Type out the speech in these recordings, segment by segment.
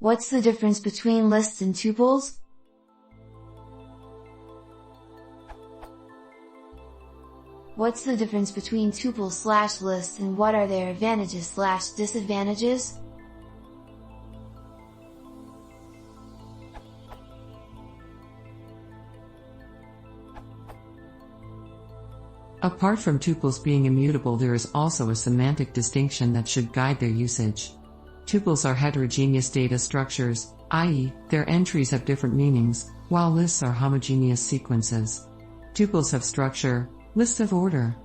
What's the difference between lists and tuples? What's the difference between tuples/lists and what are their advantages/disadvantages? Apart from tuples being immutable, there is also a semantic distinction that should guide their usage. Tuples are heterogeneous data structures, i.e., their entries have different meanings, while lists are homogeneous sequences. Tuples have structure, lists have order.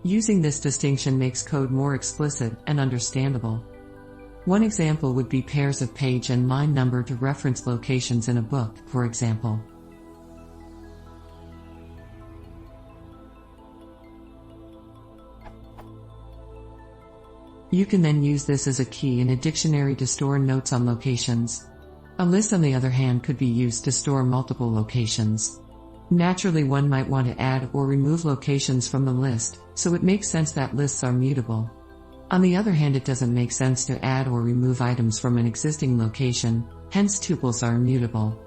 Using this distinction makes code more explicit and understandable. One example would be pairs of page and line number to reference locations in a book, for example. You can then use this as a key in a dictionary to store notes on locations. A list, on the other hand, could be used to store multiple locations. Naturally, one might want to add or remove locations from the list, so it makes sense that lists are mutable. On the other hand, it doesn't make sense to add or remove items from an existing location, hence tuples are immutable.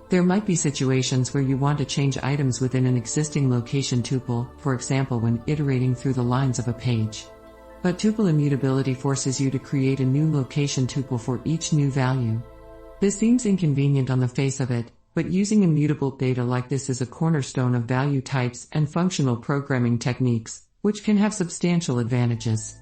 There might be situations where you want to change items within an existing location tuple, for example when iterating through the lines of a page. But tuple immutability forces you to create a new location tuple for each new value. This seems inconvenient on the face of it, but using immutable data like this is a cornerstone of value types and functional programming techniques, which can have substantial advantages.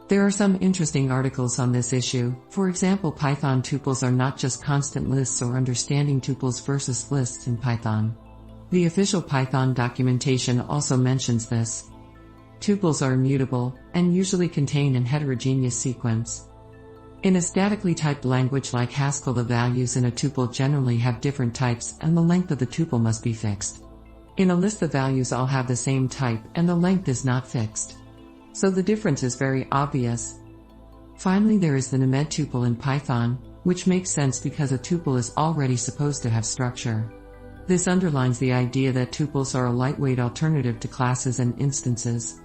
There are some interesting articles on this issue. For example, Python tuples are not just constant lists or understanding tuples versus lists in Python. The official Python documentation also mentions this. Tuples are immutable, and usually contain an heterogeneous sequence. In a statically typed language like Haskell, the values in a tuple generally have different types and the length of the tuple must be fixed. In a list, the values all have the same type and the length is not fixed. So the difference is very obvious. Finally, there is the named tuple in Python, which makes sense because a tuple is already supposed to have structure. This underlines the idea that tuples are a lightweight alternative to classes and instances.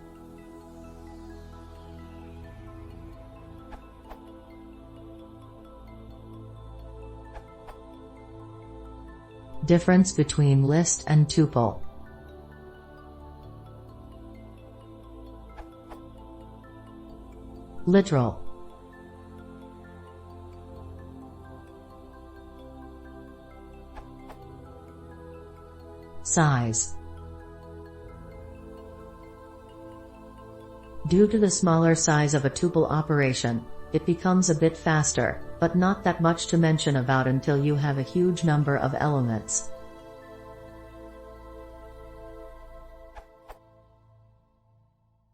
Difference between list and tuple. Literal. Size. Due to the smaller size of a tuple operation, it becomes a bit faster, but not that much to mention about until you have a huge number of elements.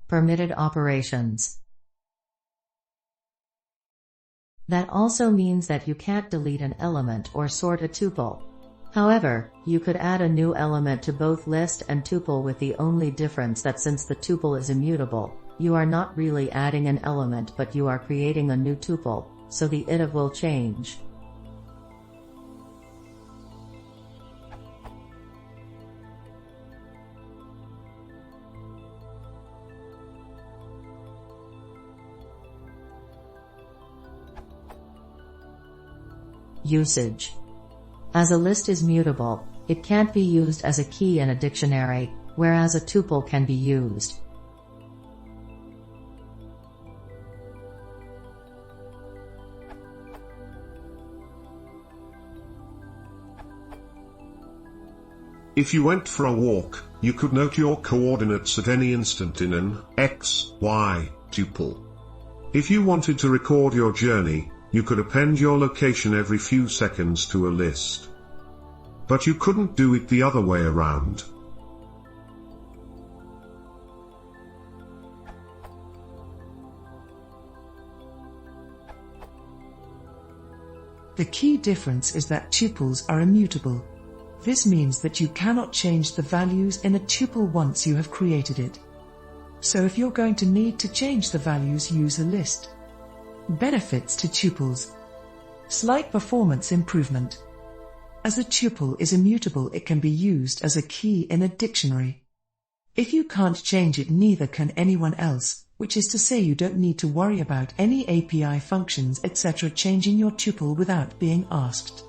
Permitted operations. That also means that you can't delete an element or sort a tuple. However, you could add a new element to both list and tuple, with the only difference that since the tuple is immutable, you are not really adding an element but you are creating a new tuple, so the iter will change. Usage. As a list is mutable, it can't be used as a key in a dictionary, whereas a tuple can be used. If you went for a walk, you could note your coordinates at any instant in an x, y tuple. If you wanted to record your journey, you could append your location every few seconds to a list. But you couldn't do it the other way around. The key difference is that tuples are immutable. This means that you cannot change the values in a tuple once you have created it. So if you're going to need to change the values, use a list. Benefits to tuples. Slight performance improvement. As a tuple is immutable, it can be used as a key in a dictionary. If you can't change it, neither can anyone else, which is to say you don't need to worry about any API functions etc. changing your tuple without being asked.